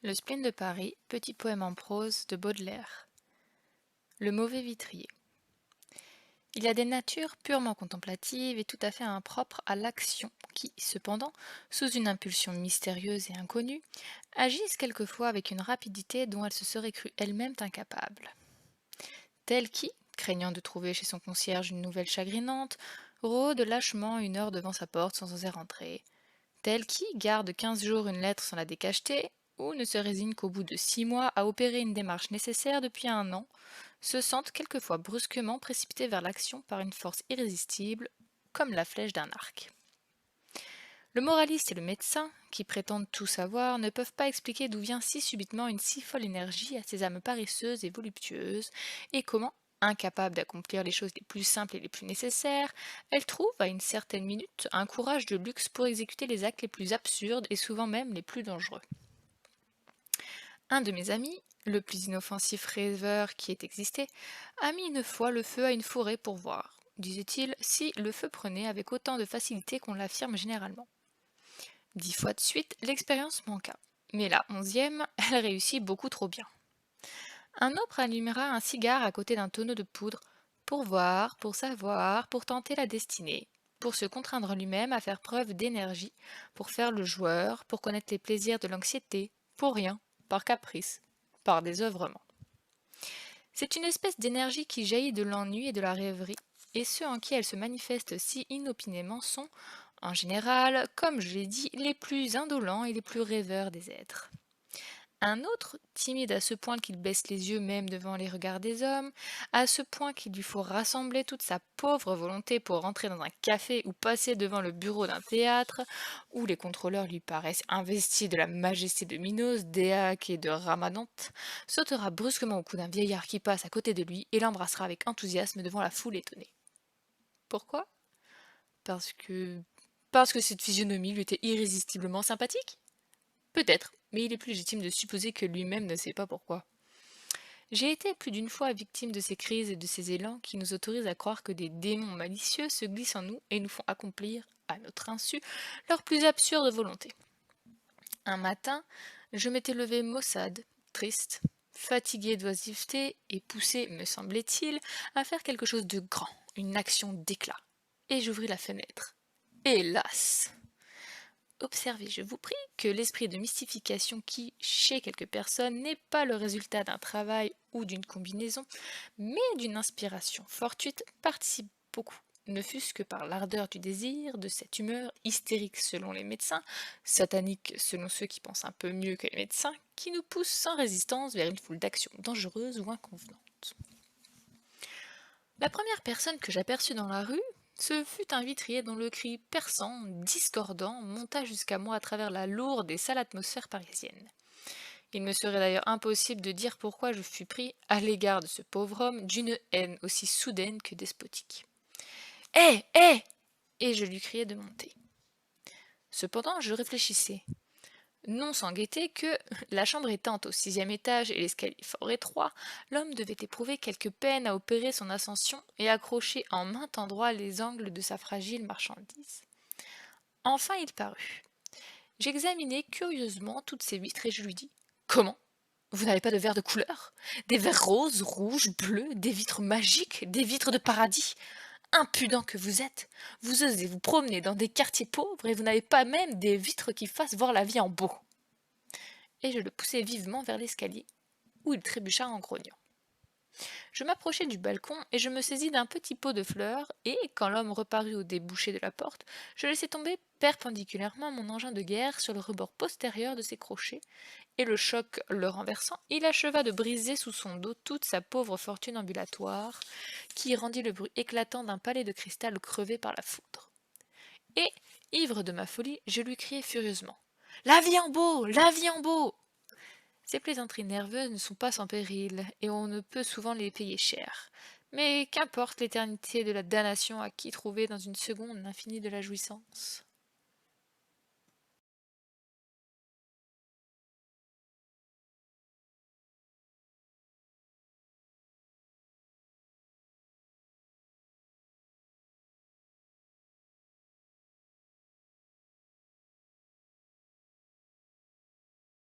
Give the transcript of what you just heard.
Le spleen de Paris, petit poème en prose de Baudelaire. Le mauvais vitrier. Il y a des natures purement contemplatives et tout à fait impropres à l'action qui, cependant, sous une impulsion mystérieuse et inconnue, agissent quelquefois avec une rapidité dont elle se serait crue elle-même incapable. Telle qui, craignant de trouver chez son concierge une nouvelle chagrinante, rôde lâchement une heure devant sa porte sans oser rentrer. Telle qui garde 15 jours une lettre sans la décacheter, ou ne se résigne qu'au bout de 6 mois à opérer une démarche nécessaire depuis un an, se sentent quelquefois brusquement précipités vers l'action par une force irrésistible, comme la flèche d'un arc. Le moraliste et le médecin, qui prétendent tout savoir, ne peuvent pas expliquer d'où vient si subitement une si folle énergie à ces âmes paresseuses et voluptueuses, et comment, incapables d'accomplir les choses les plus simples et les plus nécessaires, elles trouvent, à une certaine minute, un courage de luxe pour exécuter les actes les plus absurdes et souvent même les plus dangereux. Un de mes amis, le plus inoffensif rêveur qui ait existé, a mis une fois le feu à une forêt pour voir, disait-il, si le feu prenait avec autant de facilité qu'on l'affirme généralement. 10 fois de suite, l'expérience manqua. Mais la 11e, elle réussit beaucoup trop bien. Un autre allumera un cigare à côté d'un tonneau de poudre, pour voir, pour savoir, pour tenter la destinée, pour se contraindre lui-même à faire preuve d'énergie, pour faire le joueur, pour connaître les plaisirs de l'anxiété, pour rien, par caprice, par désœuvrement. C'est une espèce d'énergie qui jaillit de l'ennui et de la rêverie, et ceux en qui elle se manifeste si inopinément sont, en général, comme je l'ai dit, les plus indolents et les plus rêveurs des êtres. Un autre, timide à ce point qu'il baisse les yeux même devant les regards des hommes, à ce point qu'il lui faut rassembler toute sa pauvre volonté pour rentrer dans un café ou passer devant le bureau d'un théâtre, où les contrôleurs lui paraissent investis de la majesté de Minos, d'Éaque et de Rhamadante, sautera brusquement au cou d'un vieillard qui passe à côté de lui et l'embrassera avec enthousiasme devant la foule étonnée. Pourquoi? Parce que... Parce que cette physionomie lui était irrésistiblement sympathique? Peut-être, mais il est plus légitime de supposer que lui-même ne sait pas pourquoi. J'ai été plus d'une fois victime de ces crises et de ces élans qui nous autorisent à croire que des démons malicieux se glissent en nous et nous font accomplir, à notre insu, leur plus absurde volonté. Un matin, je m'étais levé maussade, triste, fatigué d'oisiveté et poussé, me semblait-il, à faire quelque chose de grand, une action d'éclat. Et j'ouvris la fenêtre. Hélas! Observez, je vous prie, que l'esprit de mystification qui, chez quelques personnes, n'est pas le résultat d'un travail ou d'une combinaison, mais d'une inspiration fortuite, participe beaucoup, ne fût-ce que par l'ardeur du désir, de cette humeur hystérique selon les médecins, satanique selon ceux qui pensent un peu mieux que les médecins, qui nous pousse sans résistance vers une foule d'actions dangereuses ou inconvenantes. La première personne que j'aperçus dans la rue, ce fut un vitrier dont le cri perçant, discordant, monta jusqu'à moi à travers la lourde et sale atmosphère parisienne. Il me serait d'ailleurs impossible de dire pourquoi je fus pris, à l'égard de ce pauvre homme, d'une haine aussi soudaine que despotique. Hé, hé Et je lui criai de monter. Cependant, je réfléchissais. Non sans guetter que, la chambre étant au 6e étage et l'escalier fort étroit, l'homme devait éprouver quelque peine à opérer son ascension et accrocher en maint endroit les angles de sa fragile marchandise. Enfin il parut. J'examinai curieusement toutes ces vitres et je lui dis « Comment? Vous n'avez pas de verres de couleur? Des verres roses, rouges, bleus, des vitres magiques, des vitres de paradis? Impudent que vous êtes! Vous osez vous promener dans des quartiers pauvres et vous n'avez pas même des vitres qui fassent voir la vie en beau. » Et je le poussai vivement vers l'escalier, où il trébucha en grognant. Je m'approchai du balcon et je me saisis d'un petit pot de fleurs, et, quand l'homme reparut au débouché de la porte, je laissai tomber perpendiculairement mon engin de guerre sur le rebord postérieur de ses crochets, et le choc le renversant, il acheva de briser sous son dos toute sa pauvre fortune ambulatoire, qui rendit le bruit éclatant d'un palais de cristal crevé par la foudre. Et, ivre de ma folie, je lui criai furieusement. La vie en beau! La vie en beau! Ces plaisanteries nerveuses ne sont pas sans péril, et on ne peut souvent les payer cher. Mais qu'importe l'éternité de la damnation à qui trouver dans une seconde l'infini de la jouissance?